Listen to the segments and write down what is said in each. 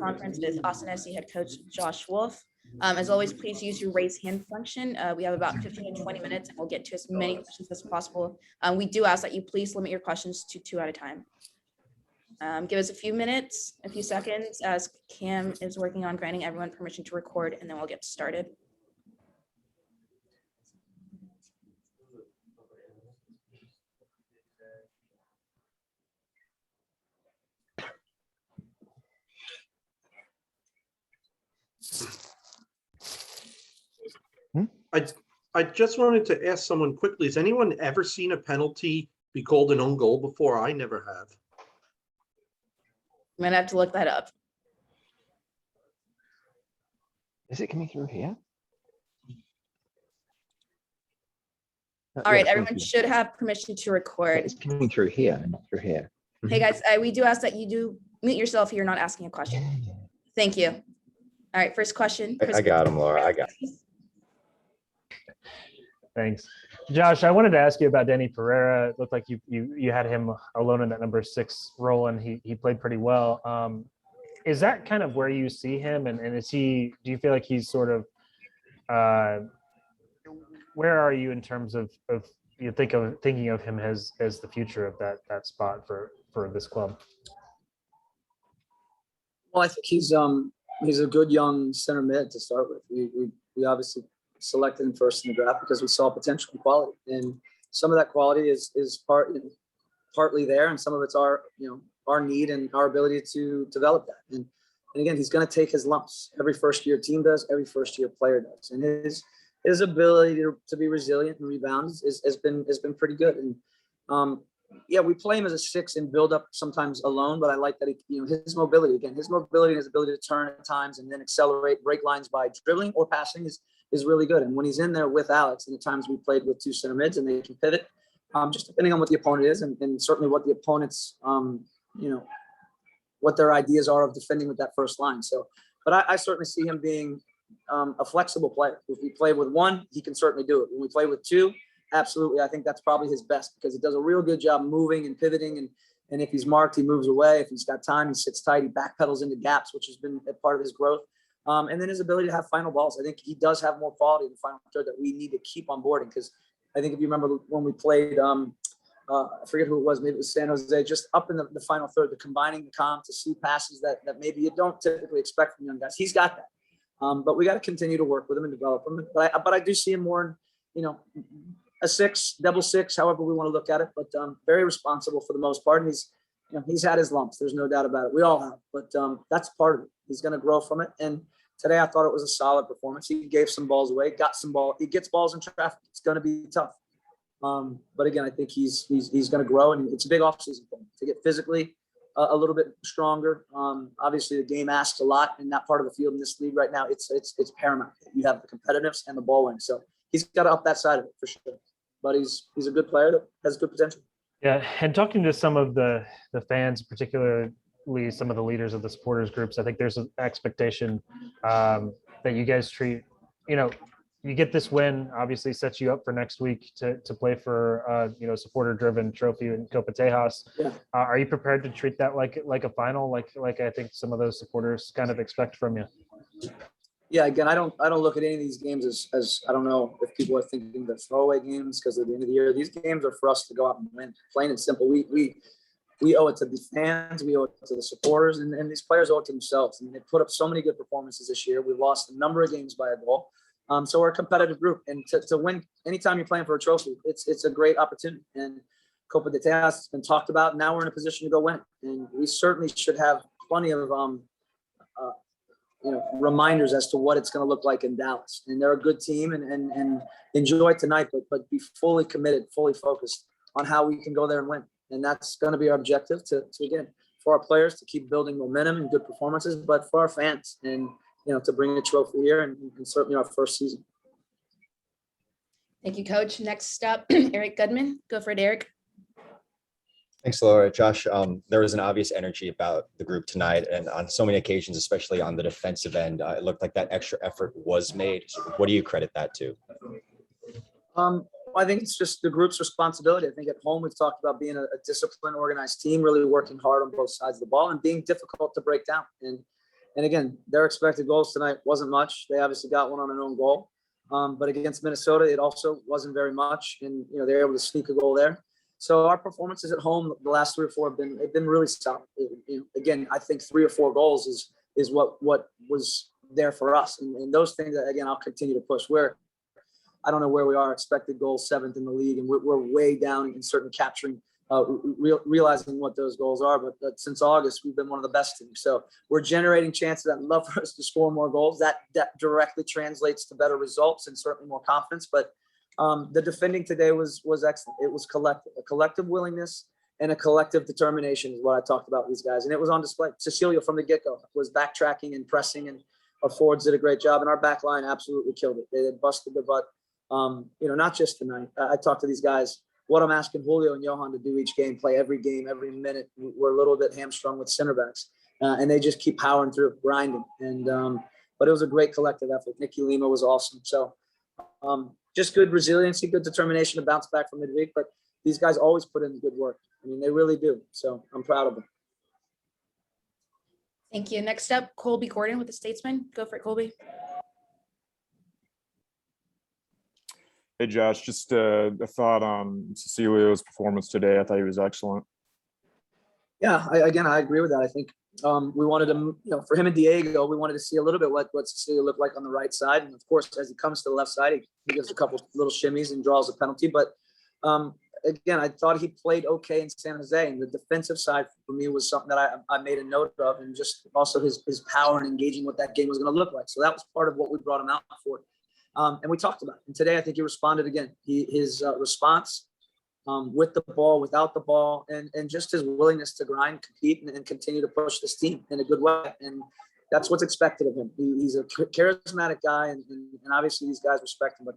conference with Austin SC head coach Josh Wolff. As always, please use your raise hand function. We have about 15 to 20 minutes and we'll get to as many questions as possible. We do ask that you please limit your questions to 2 at a time. Give us a few minutes, a few seconds as Cam is working on granting everyone permission to record, and then we'll get started. I just wanted to ask someone quickly, has anyone ever seen a penalty be called an own goal before? I never have. I'm gonna have to look that up. Is it coming through here? All right, everyone should have permission to record. It's coming through here, not through here. Hey guys, we do ask that you do mute yourself if you're not asking a question. Thank you. All right, first question. I got him, Laura. I got him. Thanks. Josh, I wanted to ask you about Danny Pereira. It looked like you had him alone in that number 6 role, and he played pretty well. Is that kind of where you see him? And is he, do you feel like he's sort of, where are you in terms of you thinking of him as the future of that spot for this club? Well, I think he's a good young center mid to start with. We obviously selected him first in the draft because we saw potential and quality, and some of that quality is partly there, and some of it's our need and our ability to develop that. And again, he's going to take his lumps. Every first year team does, every first year player does, and his ability to be resilient and rebound has been pretty good. And yeah, we play him as a 6 and build up sometimes alone, but I like that his mobility and his ability to turn at times and then accelerate, break lines by dribbling or passing is really good. And when he's in there with Alex, and the times we played with 2 center mids and they can pivot, just depending on what the opponent is and certainly what the opponent's, what their ideas are of defending with that first line. So, but I certainly see him being a flexible player. If we play with 1, he can certainly do it. When we play with 2, absolutely. I think that's probably his best because he does a real good job moving and pivoting. And if he's marked, he moves away. If he's got time, he sits tight. He backpedals into gaps, which has been a part of his growth. And then his ability to have final balls. I think he does have more quality in the final third that we need to keep on boarding. Because I think if you remember when we played, I forget who it was, maybe it was San Jose, just up in the final third, the combining the calm to see passes that maybe you don't typically expect from young guys. He's got that. But we got to continue to work with him and develop him. But I do see him more in, a 6, double 6, however we want to look at it. But very responsible for the most part. And he's had his lumps. There's no doubt about it. We all have. But that's part of it. He's going to grow from it. And today I thought it was a solid performance. He gave some balls away, got some ball. He gets balls in traffic. It's going to be tough. But again, I think he's going to grow, and it's a big offseason for him to get physically a little bit stronger. Obviously, the game asks a lot in that part of the field in this league right now. It's paramount. You have the competitiveness and the ball winning. So he's got to up that side of it for sure. But he's a good player that has good potential. Yeah, and talking to some of the fans, particularly some of the leaders of the supporters groups, I think there's an expectation that you guys treat, you get this win, obviously sets you up for next week to play for supporter-driven trophy in Copa Tejas. Yeah. Are you prepared to treat that like a final, like I think some of those supporters kind of expect from you? Yeah, again, I don't look at any of these games as I don't know if people are thinking they're throwaway games because at the end of the year, these games are for us to go out and win. Plain and simple. We owe it to the fans, we owe it to the supporters, and these players owe it to themselves. I mean, they put up so many good performances this year. We've lost a number of games by a goal. So we're a competitive group, and to win anytime you're playing for a trophy, it's a great opportunity. And Copa de Tejas has been talked about. Now we're in a position to go win, and we certainly should have plenty of reminders as to what it's going to look like in Dallas. And they're a good team, and enjoy tonight, but be fully committed, fully focused on how we can go there and win. And that's going to be our objective to again, for our players to keep building momentum and good performances, but for our fans and, to bring a trophy here and certainly our first season. Thank you, Coach. Next up, Eric Goodman. Go for it, Eric. Thanks, Laura. Josh, there was an obvious energy about the group tonight, and on so many occasions, especially on the defensive end, it looked like that extra effort was made. So what do you credit that to? I think it's just the group's responsibility. I think at home we've talked about being a disciplined, organized team, really working hard on both sides of the ball and being difficult to break down. And And again, their expected goals tonight wasn't much. They obviously got one on an own goal. But against Minnesota, it also wasn't very much. And, they were able to sneak a goal there. So our performances at home the last 3 or 4 have been really solid. Again, I think 3 or 4 goals is what was there for us. And those things that, again, I'll continue to push. I don't know where we are, expected goals 7th in the league, and we're way down in certain capturing, realizing what those goals are. But since August, we've been one of the best teams. So we're generating chances. I'd love for us to score more goals. That directly translates to better results and certainly more confidence. But the defending today was excellent. It was a collective willingness and a collective determination is what I talked about with these guys. And it was on display. Cecilio from the get-go was backtracking and pressing, and our forwards did a great job. And our back line absolutely killed it. They had busted their butt. Not just tonight. I talked to these guys. What I'm asking Julio and Johan to do each game, play every game, every minute. We're a little bit hamstrung with center backs, and they just keep powering through, grinding. And but it was a great collective effort. Nicky Lima was awesome. So just good resiliency, good determination to bounce back from midweek. But these guys always put in good work. I mean, they really do. So I'm proud of them. Thank you. Next up, Colby Gordon with the Statesman. Go for it, Colby. Hey, Josh, just a thought on Cecilio's performance today. I thought he was excellent. Yeah, I agree with that. I think we wanted him, for him and Diego, we wanted to see a little bit what Cecilio looked like on the right side. And of course, as he comes to the left side, he gives a couple little shimmies and draws a penalty. But again, I thought he played okay in San Jose. And the defensive side for me was something that I made a note of, and just also his power and engaging what that game was going to look like. So that was part of what we brought him out for. And we talked about it. And today, I think he responded again. His response with the ball, without the ball, and just his willingness to grind, compete, and continue to push this team in a good way. And that's what's expected of him. He's a charismatic guy, and obviously these guys respect him, but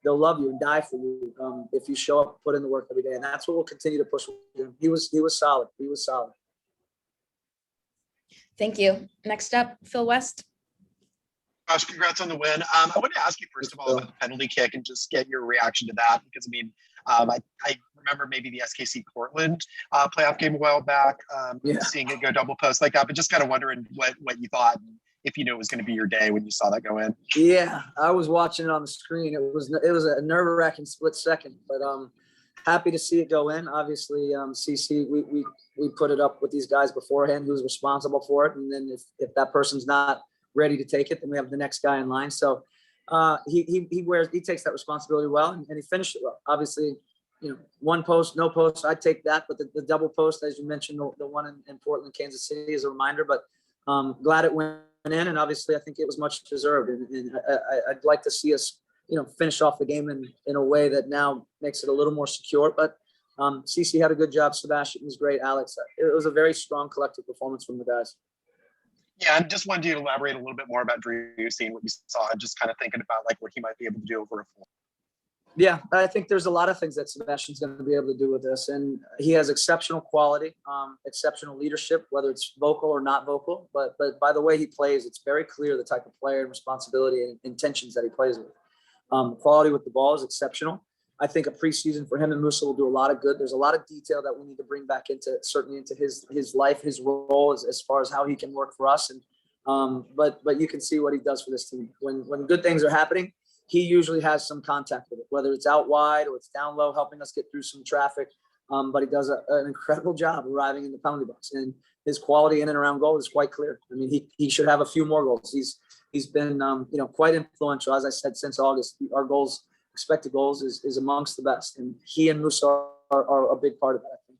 they'll love you and die for you if you show up, put in the work every day. And that's what we'll continue to push with him. He was solid. He was solid. Thank you. Next up, Phil West. Josh, congrats on the win. I wanted to ask you first of all about the penalty kick and just get your reaction to that, because I remember maybe the SKC Portland playoff game a while back, seeing it go double post like that, but just kind of wondering what you thought, and if you knew it was going to be your day when you saw that go in. Yeah, I was watching it on the screen. It was a nerve-wracking split second, but happy to see it go in. Obviously, CC, we put it up with these guys beforehand who's responsible for it, and then if that person's not ready to take it, then we have the next guy in line. So he takes that responsibility well, and he finished it well. Obviously, one post, no post, I'd take that, but the double post, as you mentioned, the one in Portland, Kansas City, is a reminder. But glad it went in, and obviously I think it was much deserved. And I'd like to see us, finish off the game in a way that now makes it a little more secure. But CC had a good job. Sebastian was great. Alex, it was a very strong collective performance from the guys. Yeah, I just wanted you to elaborate a little bit more about Drew, seeing what you saw, and just kind of thinking about like what he might be able to do over a full. Yeah, I think there's a lot of things that Sebastian's going to be able to do with this, and he has exceptional quality, exceptional leadership, whether it's vocal or not vocal. But by the way he plays, it's very clear the type of player and responsibility and intentions that he plays with. Quality with the ball is exceptional. I think a preseason for him and Musa will do a lot of good. There's a lot of detail that we need to bring back into his life, his role as far as how he can work for us. And but you can see what he does for this team. When good things are happening, he usually has some contact with it, whether it's out wide or it's down low, helping us get through some traffic. But he does an incredible job arriving in the penalty box, and his quality in and around goal is quite clear. I mean, he should have a few more goals. He's been quite influential, as I said, since August. Our expected goals is amongst the best, and he and Musa are a big part of that, I think.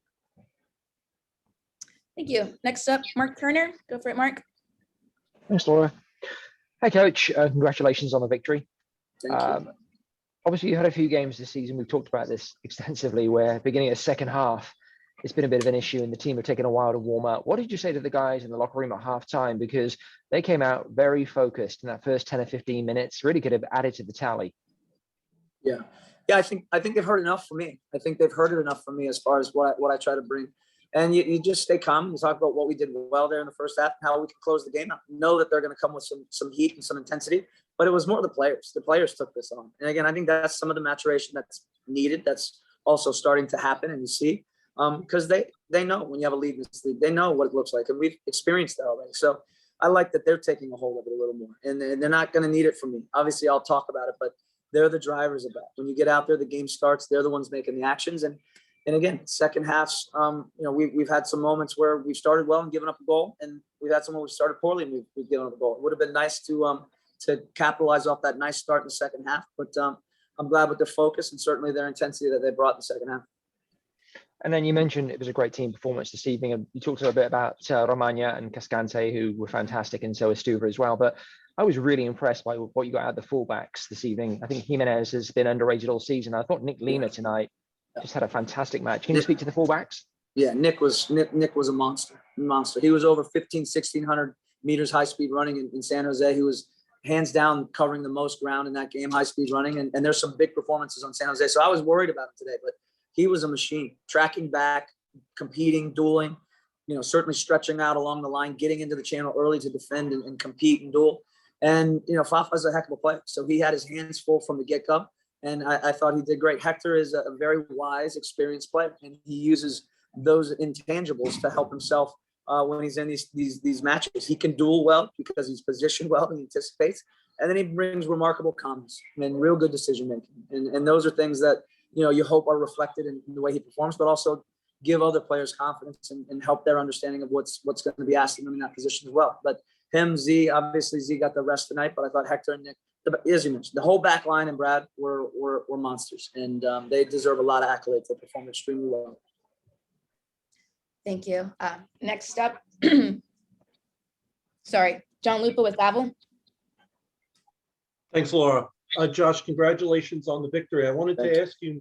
Thank you. Next up, Mark Turner. Go for it, Mark. Thanks, Laura. Hey, Coach. Congratulations on the victory. Thank you. Obviously, you had a few games this season. We've talked about this extensively, where beginning of the second half, it's been a bit of an issue and the team have taken a while to warm up. What did you say to the guys in the locker room at halftime? Because they came out very focused in that first 10 or 15 minutes, really could have added to the tally. Yeah. I think they've heard enough from me. I think they've heard it enough from me as far as what I try to bring. And you just stay calm. You talk about what we did well there in the first half, how we can close the game out. Know that they're going to come with some heat and some intensity, but it was more the players. The players took this on. And again, I think that's some of the maturation that's needed. That's also starting to happen, and you see, because they know when you have a lead in this league, they know what it looks like, and we've experienced that already. So I like that they're taking a hold of it a little more, and they're not going to need it from me. Obviously, I'll talk about it, but they're the drivers of that. When you get out there, the game starts. They're the ones making the actions, and again, second halves. We've had some moments where we've started well and given up a goal, and we've had some where we started poorly and we've given up a goal. It would have been nice to capitalize off that nice start in the second half, but I'm glad with their focus and certainly their intensity that they brought in the second half. And then you mentioned it was a great team performance this evening, and you talked a little bit about Romagna and Cascante, who were fantastic, and so is Stuver as well. But I was really impressed by what you got out of the fullbacks this evening. I think Jimenez has been underrated all season. I thought Nick Lima tonight just had a fantastic match. Can you speak to the fullbacks? Yeah, Nick was a monster. He was over 1,600 meters high speed running in San Jose. He was hands down covering the most ground in that game, high speed running. And there's some big performances on San Jose. So I was worried about him today, but he was a machine, tracking back, competing, dueling, certainly stretching out along the line, getting into the channel early to defend and compete and duel. And, Fafa's a heck of a player. So he had his hands full from the get-go. And I thought he did great. Hector is a very wise, experienced player, and he uses those intangibles to help himself when he's in these matches. He can duel well because he's positioned well and he anticipates. And then he brings remarkable calmness and real good decision making. And those are things that you hope are reflected in the way he performs, but also give other players confidence and help their understanding of what's going to be asked of them in that position as well. But him, Z, obviously Z got the rest tonight, but I thought Hector and Nick, as you mentioned, the whole back line and Brad were monsters, and they deserve a lot of accolades. They performed extremely well. Thank you. Next up, sorry, John Lupa with Babel. Thanks, Laura. Josh, congratulations on the victory. I wanted to ask you,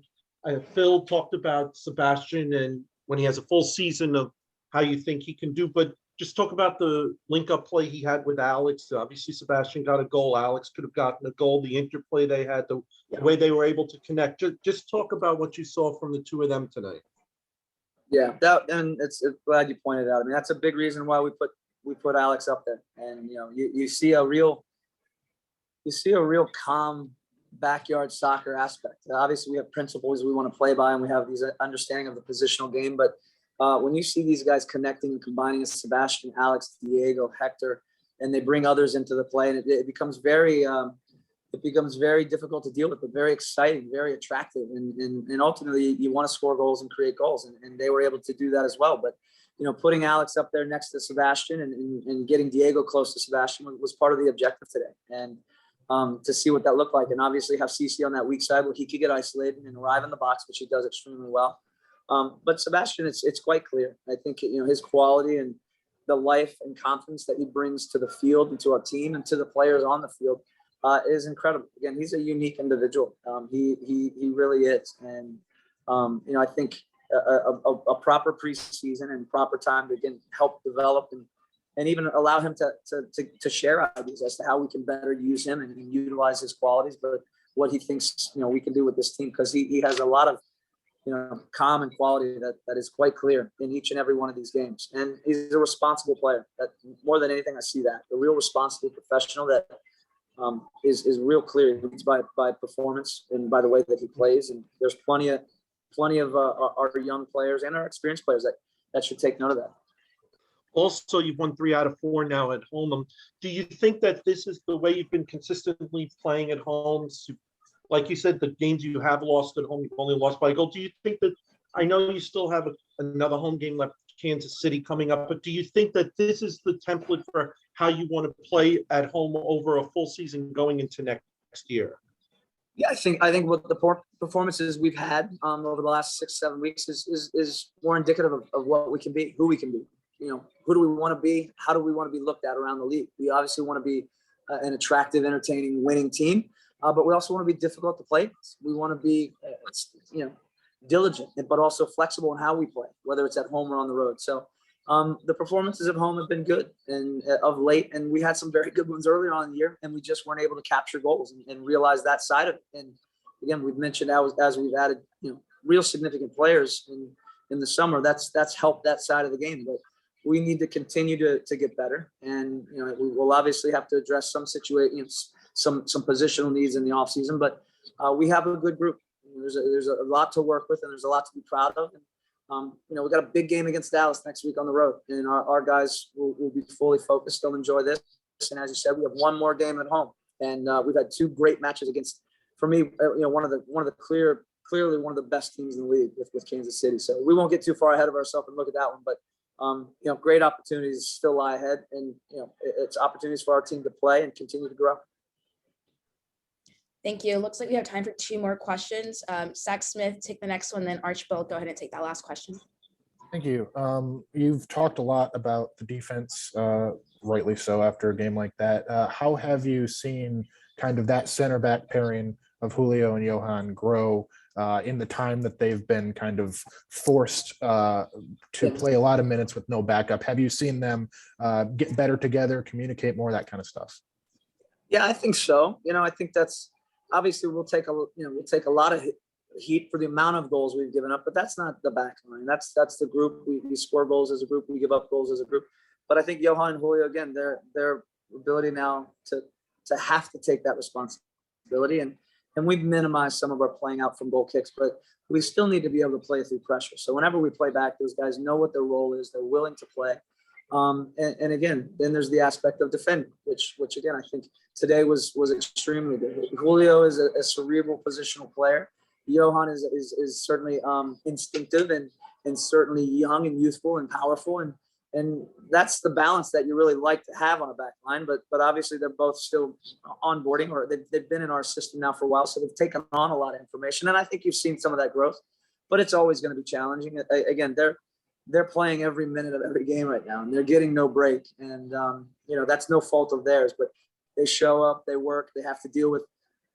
Phil talked about Sebastian and when he has a full season of how you think he can do, but just talk about the link-up play he had with Alex. Obviously, Sebastian got a goal. Alex could have gotten a goal. The interplay they had, the way they were able to connect. Just talk about what you saw from the two of them tonight. Yeah, and it's glad you pointed out. I mean, that's a big reason why we put Alex up there. And you see a real calm backyard soccer aspect. Obviously, we have principles we want to play by, and we have these understanding of the positional game. But when you see these guys connecting and combining as Sebastian, Alex, Diego, Hector, and they bring others into the play, and it becomes very difficult to deal with, but very exciting, very attractive, and ultimately you want to score goals and create goals, and they were able to do that as well. But putting Alex up there next to Sebastian and getting Diego close to Sebastian was part of the objective today, and to see what that looked like, and obviously have CC on that weak side where he could get isolated and arrive in the box, which he does extremely well. But Sebastian, it's quite clear. I think his quality and the life and confidence that he brings to the field and to our team and to the players on the field is incredible. Again, he's a unique individual. He really is, and I think a proper preseason and proper time to again help develop and even allow him to share ideas as to how we can better use him and utilize his qualities, but what he thinks we can do with this team, because he has a lot of calm and quality that is quite clear in each and every one of these games. And he's a responsible player. That more than anything, I see that a real responsible professional that is real clear by performance and by the way that he plays. And there's plenty of our young players and our experienced players that should take note of that. Also, you've won 3 out of 4 now at home. Do you think that this is the way you've been consistently playing at home? Like you said, the games you have lost at home, you've only lost by a goal. Do you think that, I know you still have another home game left, Kansas City coming up, but do you think that this is the template for how you want to play at home over a full season going into next year? Yeah, I think what the performances we've had over the last 6-7 weeks is more indicative of what we can be, who we can be. Who do we want to be? How do we want to be looked at around the league? We obviously want to be an attractive, entertaining, winning team, but we also want to be difficult to play. We want to be, diligent, but also flexible in how we play, whether it's at home or on the road. So the performances at home have been good and of late, and we had some very good ones earlier on in the year, and we just weren't able to capture goals and realize that side of it. And again, we've mentioned as we've added, real significant players in the summer, that's helped that side of the game. But we need to continue to get better, and we will obviously have to address some situations, some positional needs in the off season. But we have a good group. There's a lot to work with, and there's a lot to be proud of. And We got a big game against Dallas next week on the road, and our guys will be fully focused. They'll enjoy this. And as you said, we have one more game at home, and we've had 2 great matches against, for me, one of the clearly one of the best teams in the league with Kansas City. So we won't get too far ahead of ourselves and look at that one, but great opportunities still lie ahead, and it's opportunities for our team to play and continue to grow. Thank you. Looks like we have time for 2 more questions. Zach Smith, take the next one, then Archibald, go ahead and take that last question. Thank you. You've talked a lot about the defense, rightly so, after a game like that. How have you seen kind of that center back pairing of Julio and Johan grow in the time that they've been kind of forced to play a lot of minutes with no backup? Have you seen them get better together, communicate more, that kind of stuff? Yeah, I think so. I think that's obviously we'll take a lot of heat for the amount of goals we've given up, but that's not the back line. That's the group. We score goals as a group. We give up goals as a group. But I think Johan and Julio, again, their ability now to have to take that responsibility, and we've minimized some of our playing out from goal kicks, but we still need to be able to play through pressure. So whenever we play back, those guys know what their role is. They're willing to play. And again, then there's the aspect of defending, which again, I think today was extremely good. Julio is a cerebral positional player. Johan is certainly instinctive and certainly young and youthful and powerful. And that's the balance that you really like to have on a back line. But obviously they're both still onboarding, or they've been in our system now for a while. So they've taken on a lot of information. And I think you've seen some of that growth, but it's always going to be challenging. Again, they're playing every minute of every game right now, and they're getting no break. And, that's no fault of theirs, but they show up, they work, they have to deal with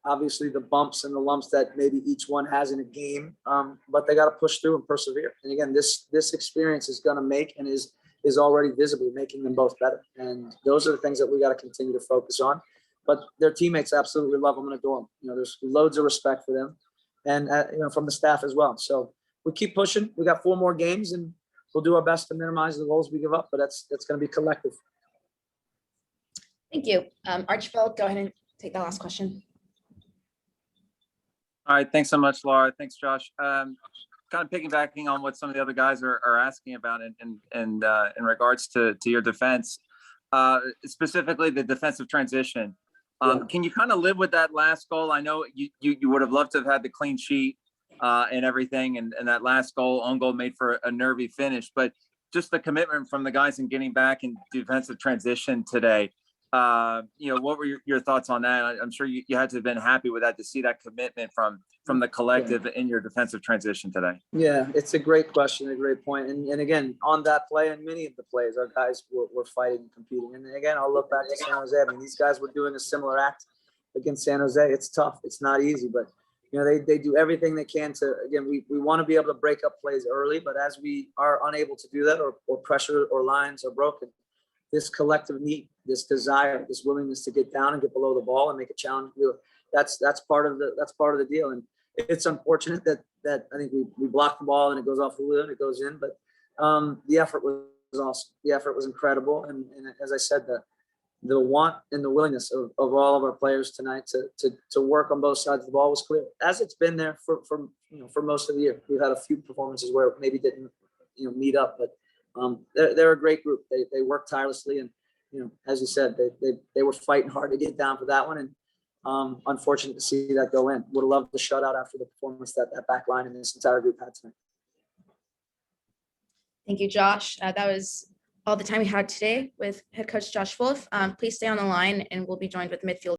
obviously the bumps and the lumps that maybe each one has in a game. But they got to push through and persevere. And again, this experience is going to make and is already visibly making them both better. And those are the things that we got to continue to focus on. But their teammates absolutely love them and adore them. There's loads of respect for them, and from the staff as well. So we keep pushing. We got 4 more games, and we'll do our best to minimize the goals we give up, but that's going to be collective. Thank you. Archibald, go ahead and take that last question. All right. Thanks so much, Laura. Thanks, Josh. Kind of piggybacking on what some of the other guys are asking about and in regards to your defense, specifically the defensive transition. Can you kind of live with that last goal? I know you would have loved to have had the clean sheet and everything, and that last own goal made for a nervy finish, but just the commitment from the guys in getting back in defensive transition today. What were your thoughts on that? I'm sure you had to have been happy with that, to see that commitment from the collective in your defensive transition today. Yeah, it's a great question, a great point. And again, on that play and many of the plays, our guys were fighting and competing. And again, I'll look back to San Jose. I mean, these guys were doing a similar act against San Jose. It's tough. It's not easy, but they do everything they can to, again, we want to be able to break up plays early, but as we are unable to do that, or pressure or lines are broken, this collective need, this desire, this willingness to get down and get below the ball and make a challenge, that's part of the deal. And it's unfortunate that I think we blocked the ball and it goes off the wheel and it goes in, but the effort was awesome. The effort was incredible. And as I said, the want and the willingness of all of our players tonight to work on both sides of the ball was clear, as it's been there for most of the year. We've had a few performances where it maybe didn't meet up, but they're a great group. They work tirelessly, and as you said, they were fighting hard to get down for that one, and unfortunate to see that go in. Would have loved the shutout after the performance that back line and this entire group had tonight. Thank you, Josh. That was all the time we had today with head coach Josh Wolff. Please stay on the line, and we'll be joined with midfield